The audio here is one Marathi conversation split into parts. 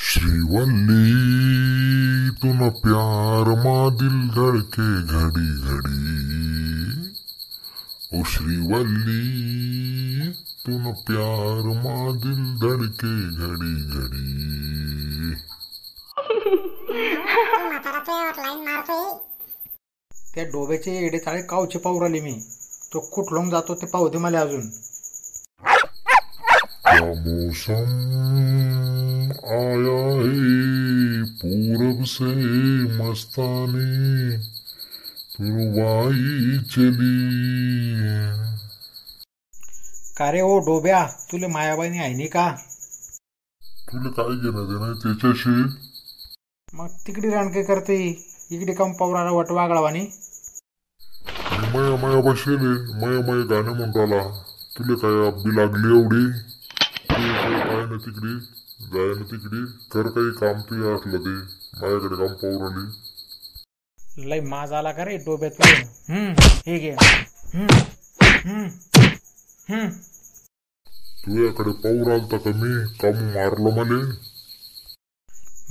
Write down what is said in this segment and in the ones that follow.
श्रीवल्ली तूने प्यार माँ दिल धड़के घड़ी घड़ी। ओ श्रीवल्ली तूने प्यार माँ दिल धड़के घड़ी घड़ी। त्या डोब्याचे एडे चाळे कावचे पाहू राहिले मी. तो कुठलून जातो ते पाहू दे मला अजून. क्या मौसम आया है पूरब से मस्तानी पुरवाई चली। का रे ओ डोब्या, तुले मायाबाईनी आहे नाही का? तुला काय घेणं देणं त्याच्याशी? मग तिकडे रानके करते, इकडे कम पावराला वट वागळावानी. मया मया बसेले मया गाणे म्हणताला. तुला काय अब्बी लागली एवढी? काय ना तिकडे जाय ना तिकडे कर काही काम तू असलं ते माझ्याकडे काम पावराली. लय माज आला का रे डोब्यात? हे घे. तुझ्याकडे पाऊर आलता का मी काम मारलं मले?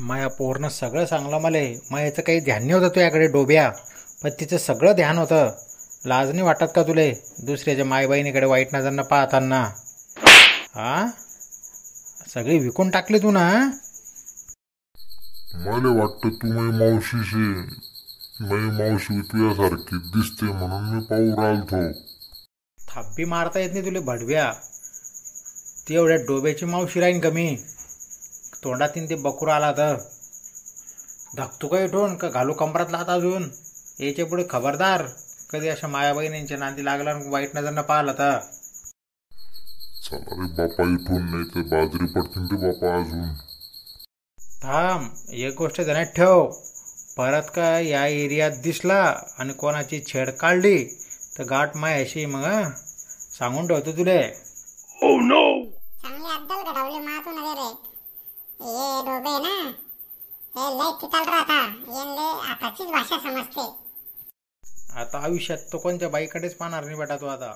माया पोरनं सगळं सांगलं मले. मायाचं काही ध्यान नाही होतं तुझ्याकडे डोब्या, पण तिचं सगळं ध्यान होतं. लाज नाही वाटत का तुले दुसऱ्याच्या मायबहिणीकडे वाईट नजरनं पाहताना? हा, सगळी विकून टाकली तू ना. मला वाटतं तू माझी मावशीशी माझी मावशी तुझ्यासारखी दिसते म्हणून मी पाऊर आलतो. थापी मारता येत नाही तुले भडव्या. ती एवढ्या डोब्याची मावशी राहीन कमी? तोंडातीन ते बकरू आला तर धकतो का इथून का घालू कंबरात लात अजून? याच्या पुढे खबरदार कधी अशा मायाबहिणींच्या नांदी लागला वाईट नजरनं पाहिलं तर. चला रे बापा इथून, नाही तर बाजरी पडतील रे बापा अजून. थांब, एक गोष्ट ध्यानात ठेव. परत का या एरियात दिसला आणि कोणाची छेड काढली तर गाठ मायाशी मग सांगून ठेवतो तुले. Oh no! चांगली अद्दल घडवली मातू नव्हे रे. ये डोबे ना, हे लय किताल राहता. यांले आताचीच भाषा समजते. आता आयुष्यात तो कोणत्या बाईकडेच पाहणार नाही बेटा तो आता.